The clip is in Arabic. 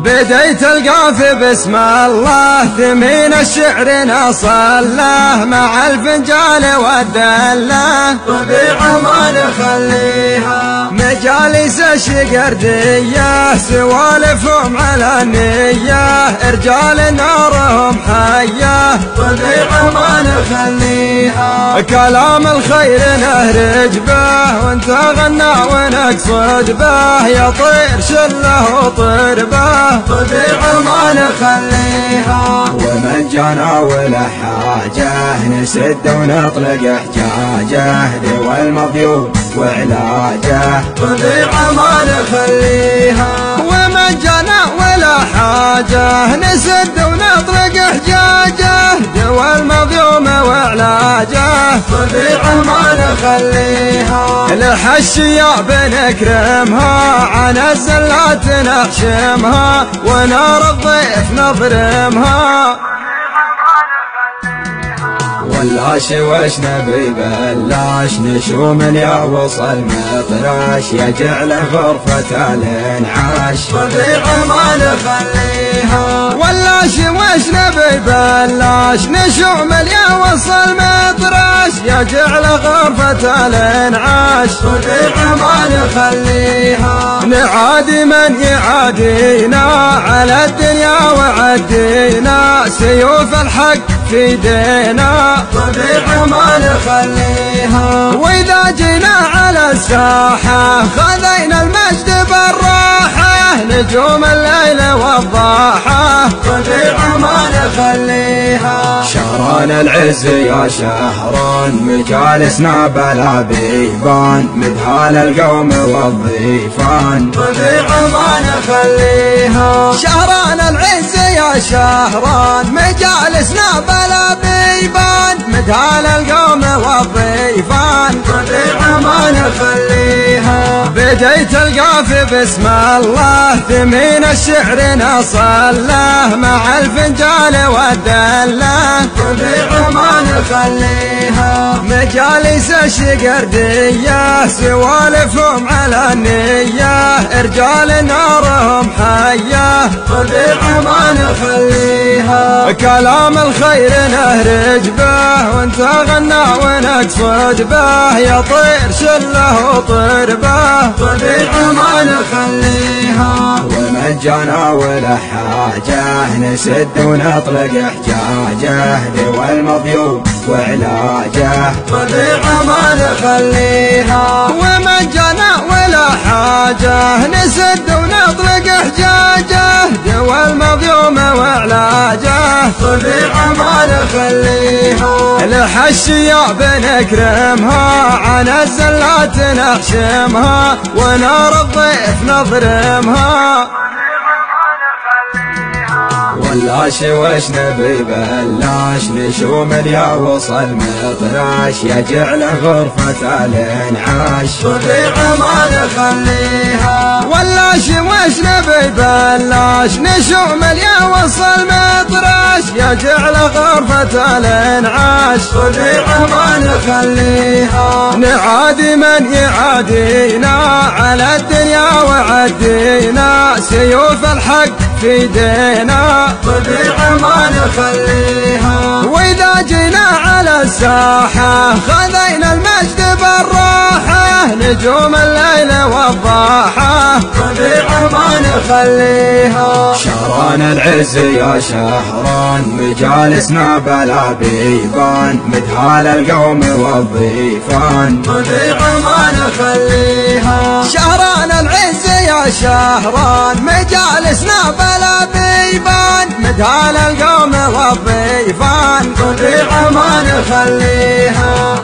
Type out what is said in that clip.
بديت القافي بسم الله ثمين الشعر نصله مع الفنجال والدله طبيعة ما نخليها مجالس الشقردية سوالفهم على النية رجال نارهم حية طبيعة ما نخليها كلام الخير نهرج به وانت غنى ونقصد به يا طير شله وطير به طبيعة ما نخليها ومن جانا ولا حاجة نسد ونطلق احجاجه دوا المضيوف وعلاجه طبيعة ما نخليها ومن جانا ولا حاجة نسد ونطلق احجاجه دوا المضيوم وعلاجه طبيعة ما نخليها الحشية بنكرمها عن الزلات نحشمها ونار الضيف نضرمها ولاش وش نبي بلاش نشوم يا وصل مطراش يجعل غرفة الانعاش طبيعة ما نخليها ولاش وش نبي بلاش نشوم يا وصل مطراش يجعل غرفة الانعاش طبيعة ما نخليها نعادي من يعادينا على الدنيا وعدينا سيوف الحق في دينا طبيعة ما نخليها وإذا جينا على الساحة خذينا المجد بالراحة نجوم الليل والضاحة طبيعة ما نخليها شهران العز يا شهران مجالسنا بلا بيبان مدهال القوم والضيفان طبيعة ما نخليها شهران العز يا شهران مجالسنا بلا بيبان مدهال القوم والضيفان طبيعة ما نخليها بديت القافي بسم الله ثمين الشعر نصله مع الفنجال والدله طبيعة ما نخليها مجالس الشقردية سوالفهم على النية رجال نارهم حية طبيعة ما نخليها كلام الخير نهرج به وانت غنى ونقصد به يا طير شله وطير به طبيعة ما نخليها ومن جانا ولا حاجة نسد ونطلق احجاجه دوا المضيوف وعلاجه طبيعة ما نخليها ومن جانا ولا حاجة نسد ونطلق احجاجه دوا المضيوم وعلاجه طبيعة ما نخليها الحشية بنكرمها عن الزلات نحشمها ونار الضيف نضرمها ولاش وش نبي بلاش نشوم يا وصل مطراش يجعل غرفة الانعاش طبيعة ما نخليها ولاش وش نبي بلاش نشوم يا وصل مطراش يجعل غرفة الانعاش طبيعة ما نخليها نعادي من يعادينا على الدنيا وعدينا سيوف الحق في دينا طبيعة ما نخليها وإذا جينا على الساحة خذينا المجد بالراحة نجوم الليل والضاحة طبيعة ما نخليها شهران العز يا شهران مجالسنا بلا بيبان مدهال القوم والضيفان طبيعة ما نخليها شهران العز يا شهران مجالسنا بلا بيبان مدهال القوم والضيفان طبيعة ما نخليها